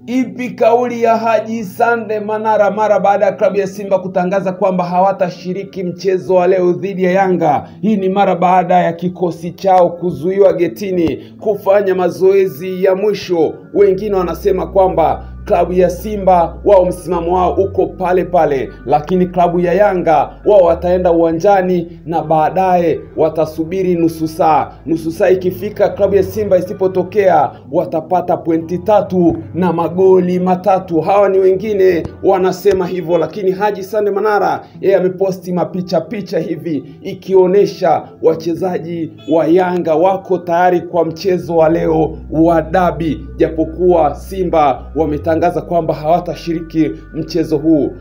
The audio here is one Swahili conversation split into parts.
Ipi kauli ya Haji Sande Manara mara baada ya klabu ya Simba kutangaza kwamba hawatashiriki mchezo wa leo dhidi ya Yanga? Hii ni mara baada ya kikosi chao kuzuiwa getini kufanya mazoezi ya mwisho. Wengine wanasema kwamba klabu ya Simba wao msimamo wao uko pale pale, lakini klabu ya Yanga wao wataenda uwanjani na baadaye watasubiri nusu saa. Nusu saa ikifika, klabu ya Simba isipotokea watapata pointi 3 na magoli 3. Hawa ni wengine wanasema hivyo, lakini Haji Sande Manara yeye ameposti mapicha hivi ikionyesha wachezaji wa Yanga wako tayari kwa mchezo wa leo wa dabi, japokuwa Simba wametangaza kwamba hawatashiriki mchezo huu.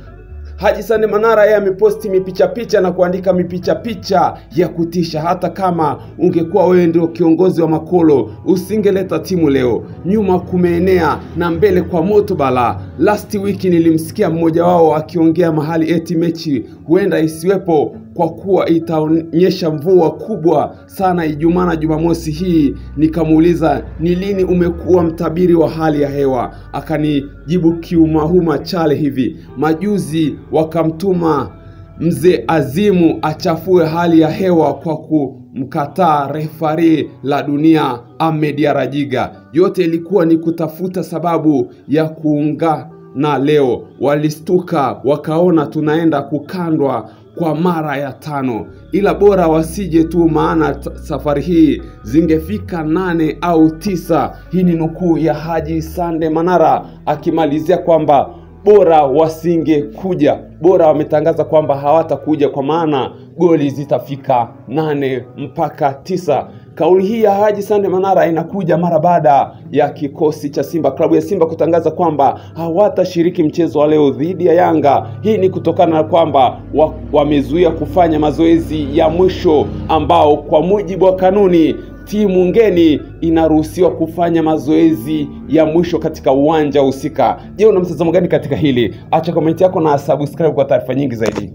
Haji Sande Manara yeye ameposti mipicha na kuandika mipicha ya kutisha. Hata kama ungekuwa wewe ndio kiongozi wa Makolo, usingeleta timu leo. Nyuma kumeenea na mbele kwa moto bala. Last week nilimsikia mmoja wao akiongea mahali eti mechi huenda isiwepo kwa kuwa itaonyesha mvua kubwa sana Ijumaa na Jumamosi hii. Nikamuuliza ni lini umekuwa mtabiri wa hali ya hewa? Akanijibu kiumahuma chale hivi. Majuzi wakamtuma mzee Azimu achafue hali ya hewa kwa kumkataa refari la dunia Ahmed Yarajiga. Yote ilikuwa ni kutafuta sababu ya kuunga na leo. Walistuka wakaona tunaenda kukandwa kwa mara ya 5, ila bora wasije tu, maana safari hii zingefika 8 au 9. Hii ni nukuu ya Haji Sande Manara akimalizia kwamba bora wasinge kuja, bora wametangaza kwamba hawatakuja kwa maana goli zitafika 8 mpaka 9. Kauli hii ya Haji Sande Manara inakuja mara baada ya kikosi cha Simba, klabu ya Simba kutangaza kwamba hawatashiriki mchezo wa leo dhidi ya Yanga. Hii ni kutokana na kwamba wamezuia kufanya mazoezi ya mwisho, ambao kwa mujibu wa kanuni timu ngeni inaruhusiwa kufanya mazoezi ya mwisho katika uwanja husika. Je, una mtazamo gani katika hili? Acha comment yako na subscribe kwa taarifa nyingi zaidi.